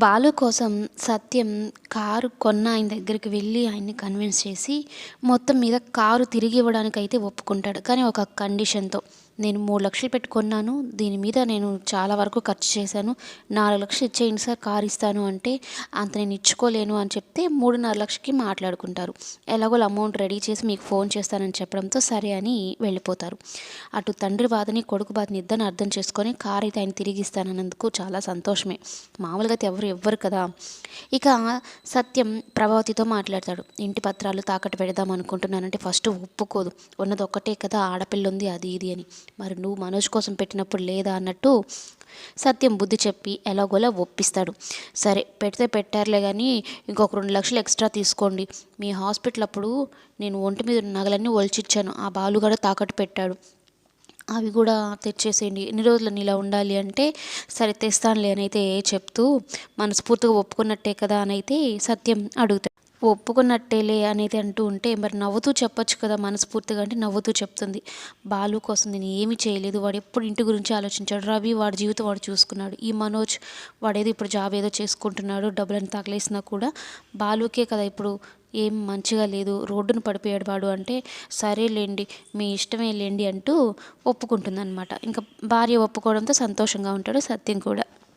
బాలు కోసం సత్యం కారు కొన్న ఆయన దగ్గరికి వెళ్ళి ఆయన్ని కన్విన్స్ చేసి మొత్తం మీద కారు తిరిగి ఇవ్వడానికైతే ఒప్పుకుంటాడు. కానీ ఒక కండిషన్‌తో. నేను 3,00,000 పెట్టి కొన్నాను. దీని మీద నేను చాలా వరకు ఖర్చు చేశాను. 4,00,000 ఇచ్చేయండి సార్ కారు ఇస్తాను అంటే, అంత నేను ఇచ్చుకోలేను అని చెప్తే 3,500,000కి మాట్లాడుకుంటారు. ఎలాగోలా అమౌంట్ రెడీ చేసి మీకు ఫోన్ చేస్తానని చెప్పడంతో సరే అని వెళ్ళిపోతారు. అటు తండ్రి బాధని, కొడుకు బాధని ఇద్దరిని అర్థం చేసుకొని కారు అయితే ఆయన తిరిగి ఇస్తానన్నందుకు చాలా సంతోషమే. మామూలుగా అయితే ఎవరు ఇవ్వరు కదా! ఇక సత్యం ప్రభావతితో మాట్లాడతాడు. ఇంటి పత్రాలు తాకట్టు పెడదాం అనుకుంటున్నానంటే ఫస్ట్ ఒప్పుకోదు. ఉన్నది ఒక్కటే కదా ఆడపిల్ల ఉంది అది ఇది అని. మరి నువ్వు మనోజ్ కోసం పెట్టినప్పుడు లేదా అన్నట్టు సత్యం బుద్ధి చెప్పి ఎలాగోలా ఒప్పిస్తాడు. సరే పెడితే పెట్టారులే కానీ ఇంకొక 2,00,000 ఎక్స్ట్రా తీసుకోండి. మీ హాస్పిటల్ అప్పుడు నేను ఒంటి మీద ఉన్న నగలన్నీ ఒలిచిచ్చాను. ఆ బాలుగాడు తాకట్టు పెట్టాడు. అవి కూడా తెచ్చేసేయండి. ఎన్ని రోజులని ఇలా ఉండాలి అంటే, సరే తెస్తానులే అనైతే చెప్తూ మనస్ఫూర్తిగా ఒప్పుకున్నట్టే కదా అనైతే సత్యం అడుగుతాడు. ఒప్పుకున్నట్టేలే అనేది అంటూ ఉంటే, మరి నవ్వుతూ చెప్పొచ్చు కదా మనస్ఫూర్తిగా అంటే నవ్వుతూ చెప్తుంది. బాలు కోసం నేను ఏమీ చేయలేదు. వాడు ఎప్పుడు ఇంటి గురించి ఆలోచించాడు. రవి వాడి జీవితం వాడు చూసుకున్నాడు. ఈ మనోజ్ వాడేదో ఇప్పుడు జాబ్ ఏదో చేసుకుంటున్నాడు. డబ్బులని తగిలేసినా కూడా బాలుకే కదా ఇప్పుడు ఏం మంచిగా లేదు. రోడ్డున పడిపోయాడు వాడు అంటే, సరేలేండి మీ ఇష్టమే లేండి అంటూ ఒప్పుకుంటుందన్నమాట. ఇంకా భార్య ఒప్పుకోవడంతో సంతోషంగా ఉంటాడు సత్యం కూడా.